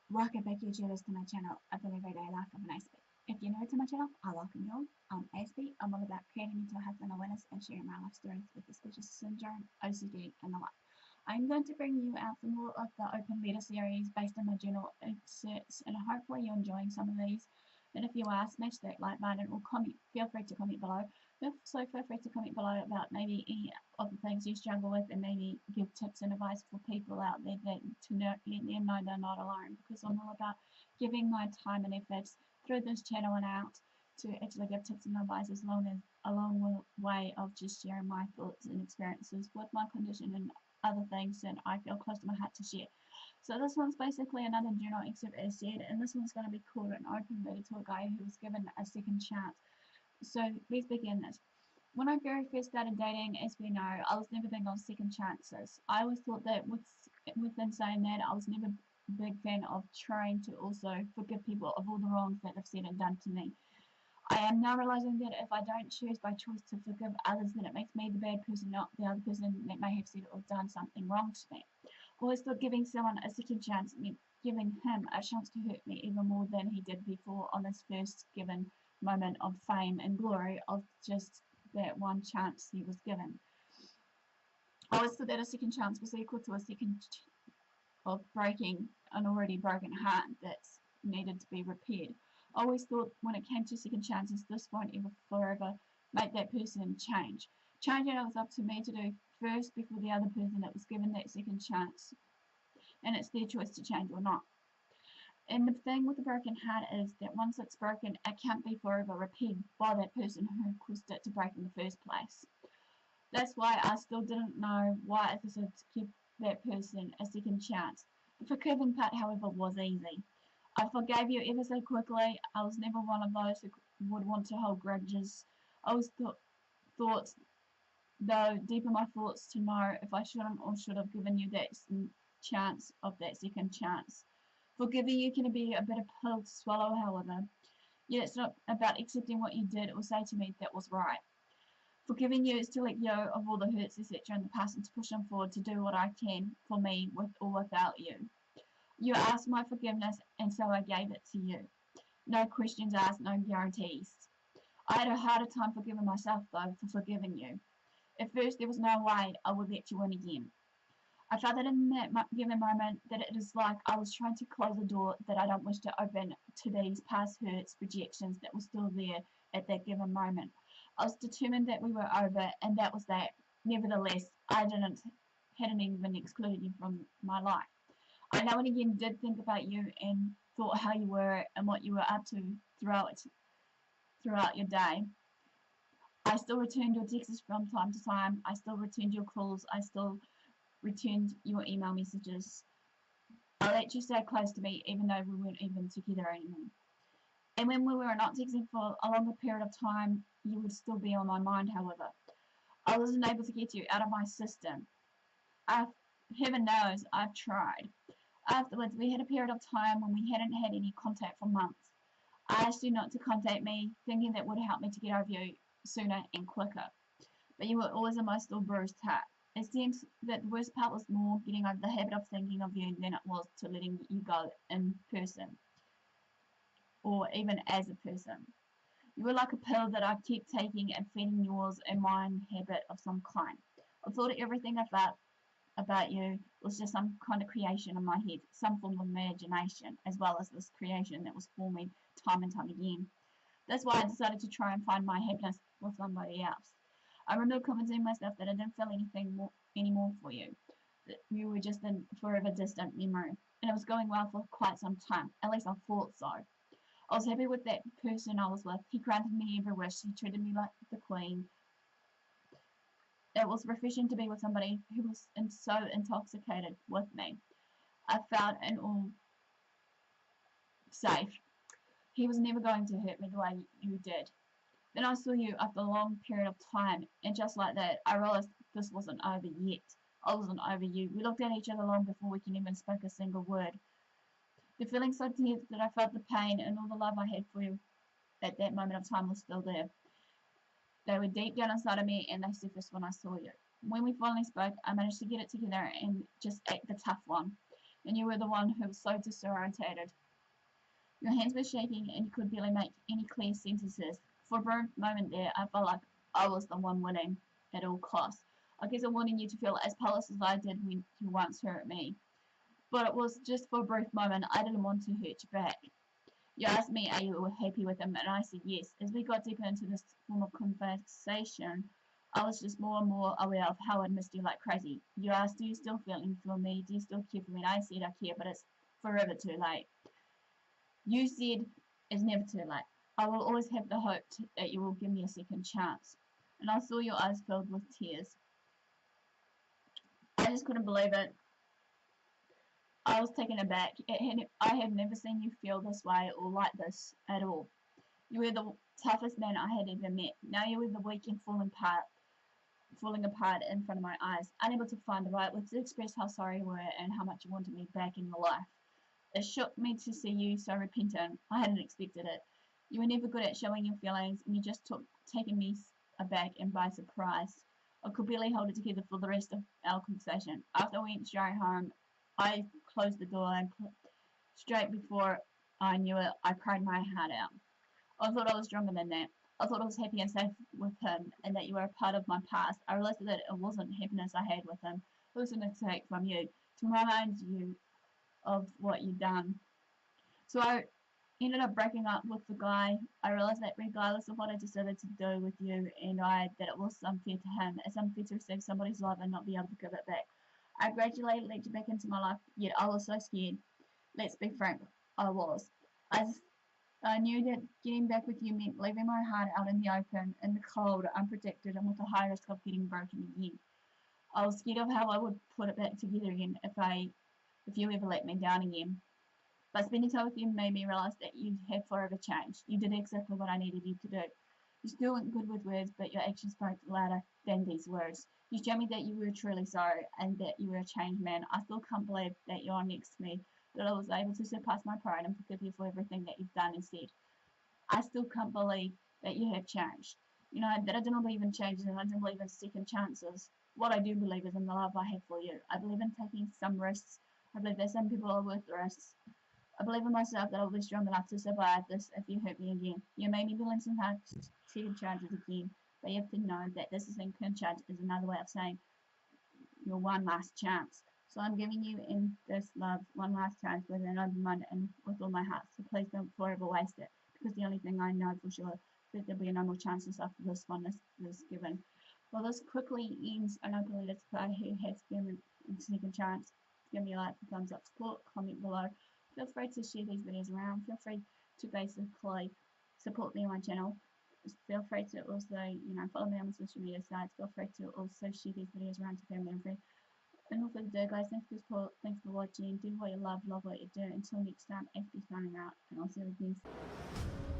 Welcome back YouTubers to my channel of the Everyday Life of an Aspie. If you're new to my channel, I welcome you all. I'm Aspie. I'm all about creating mental health and awareness and sharing my life stories with Aspergers Syndrome, OCD and the like. I'm going to bring you out some more of the open letter series based on my journal excerpts, and hopefully you're enjoying some of these. And if you are, smash that like button or comment. Feel free to comment below. So feel free to comment below about maybe any of the things you struggle with, and maybe give tips and advice for people out there that to let them know they're not alone, because I'm all about giving my time and efforts through this channel and out to actually give tips and advice along the way of just sharing my thoughts and experiences with my condition and other things that I feel close to my heart to share. So this one's basically another journal excerpt as said, and this one's going to be called an open letter to a guy who was given a second chance. So let's begin this. When I very first started dating, as we know, I was never big on second chances. I always thought that within saying that, I was never a big fan of trying to also forgive people of all the wrongs that they've said and done to me. I am now realizing that if I don't choose by choice to forgive others, then it makes me the bad person, not the other person that may have said or done something wrong to me. I always thought giving someone a second chance meant giving him a chance to hurt me even more than he did before on this first given moment of fame and glory of just that one chance he was given. I always thought that a second chance was equal to a second of breaking an already broken heart that's needed to be repaired. I always thought when it came to second chances, this won't ever forever make that person change. Changing it was up to me to do first before the other person that was given that second chance, and it's their choice to change or not. And the thing with a broken heart is that once it's broken, it can't be forever repaired by that person who caused it to break in the first place. That's why I still didn't know why I decided to give that person a second chance. The forgiving part, however, was easy. I forgave you ever so quickly. I was never one of those who would want to hold grudges. I always thought, though, deep in my thoughts to know if I shouldn't or should have given you that chance of that second chance. Forgiving you can be a bitter pill to swallow, however. Yet it's not about accepting what you did or say to me that was right. Forgiving you is to let go of all the hurts, etc. in the past and to push on forward to do what I can for me with or without you. You asked my forgiveness, and so I gave it to you. No questions asked, no guarantees. I had a harder time forgiving myself, though, for forgiving you. At first, there was no way I would let you in again. I felt that in that given moment that it is like I was trying to close a door that I don't wish to open to these past hurts, rejections that were still there at that given moment. I was determined that we were over, and that was that. Nevertheless, I hadn't even excluded you from my life. I now and again did think about you and thought how you were and what you were up to throughout your day. I still returned your texts from time to time. I still returned your calls. I still returned your email messages. I let you stay close to me even though we weren't even together anymore. And when we were not texting for a longer period of time, you would still be on my mind, however. I wasn't able to get you out of my system. Heaven knows I've tried. Afterwards, we had a period of time when we hadn't had any contact for months. I asked you not to contact me, thinking that would help me to get over you sooner and quicker. But you were always in my still bruised heart. It seems that the worst part was more getting over the habit of thinking of you than it was to letting you go in person, or even as a person. You were like a pill that I kept taking and feeding yours and mine habit of some kind. I thought everything I felt about you was just some kind of creation in my head, some form of imagination, as well as this creation that was forming time and time again. That's why I decided to try and find my happiness with somebody else. I remember convincing myself that I didn't feel anything anymore for you, that you were just a forever distant memory, and it was going well for quite some time. At least I thought so. I was happy with that person I was with. He granted me every wish. He treated me like the queen. It was refreshing to be with somebody who was so intoxicated with me. I felt in all safe. He was never going to hurt me the way you did. Then I saw you after a long period of time, and just like that, I realized this wasn't over yet. I wasn't over you. We looked at each other long before we can even speak a single word. The feeling so tense that I felt the pain and all the love I had for you at that moment of time was still there. They were deep down inside of me, and they surfaced when I saw you. When we finally spoke, I managed to get it together and just act the tough one. and you were the one who was so disorientated. Your hands were shaking and you could barely make any clear sentences. For a brief moment there, I felt like I was the one winning at all costs. I guess I wanted you to feel as powerless as I did when you once hurt me. But it was just for a brief moment. I didn't want to hurt you back. You asked me, are you happy with him? And I said yes. As we got deeper into this form of conversation, I was just more and more aware of how I'd missed you like crazy. You asked, do you still feel for me? Do you still care for me? And I said, I care, but it's forever too late. You said, it's never too late. I will always have the hope that you will give me a second chance. And I saw your eyes filled with tears. I just couldn't believe it. I was taken aback. I had never seen you feel this way or like this at all. You were the toughest man I had ever met. Now you were the weak and falling apart in front of my eyes, unable to find the right words to express how sorry you were and how much you wanted me back in your life. It shook me to see you so repentant. I hadn't expected it. You were never good at showing your feelings, and you just taken me aback and by surprise. I could barely hold it together for the rest of our conversation. After we went straight home, I closed the door and straight before I knew it, I cried my heart out. I thought I was stronger than that. I thought I was happy and safe with him and that you were a part of my past. I realized that it wasn't happiness I had with him. It was an attack from you to remind you of what you'd done. So I ended up breaking up with the guy. I realized that regardless of what I decided to do with you that it was unfair to him. It's unfair to receive somebody's love and not be able to give it back. I gradually let you back into my life, yet I was so scared. Let's be frank, I was. I knew that getting back with you meant leaving my heart out in the open, in the cold, unprotected, and with the high risk of getting broken again. I was scared of how I would put it back together again if you ever let me down again. But spending time with you made me realize that you had forever changed. You did exactly what I needed you to do. You still weren't good with words, but your actions spoke louder than these words. You showed me that you were truly sorry and that you were a changed man. I still can't believe that you're next to me, that I was able to surpass my pride and forgive you for everything that you've done and said. I still can't believe that you have changed. You know, that I don't believe in changes and I don't believe in second chances. What I do believe is in the love I have for you. I believe in taking some risks. I believe that some people are worth the risks. I believe in myself that I'll be strong enough to survive this if you hurt me again. You made me believe in second chances again, but you have to know that this second chance is another way of saying your one last chance. So I'm giving you in this love one last chance with an open mind and with all my heart. So please don't forever waste it, because the only thing I know for sure is that there'll be no more chances after this one is given. Well, this quickly ends an open letter to the guy who has given a second chance. Give me a like, thumbs up, support, comment below. Feel free to share these videos around. Feel free to basically support me on my channel. Feel free to also, follow me on the social media sites. Feel free to also share these videos around to family and friends. And all for the day, guys. Thanks for support. Thanks for watching. Do what you love what you do. Until next time, Aspie signing out, and I'll see you again.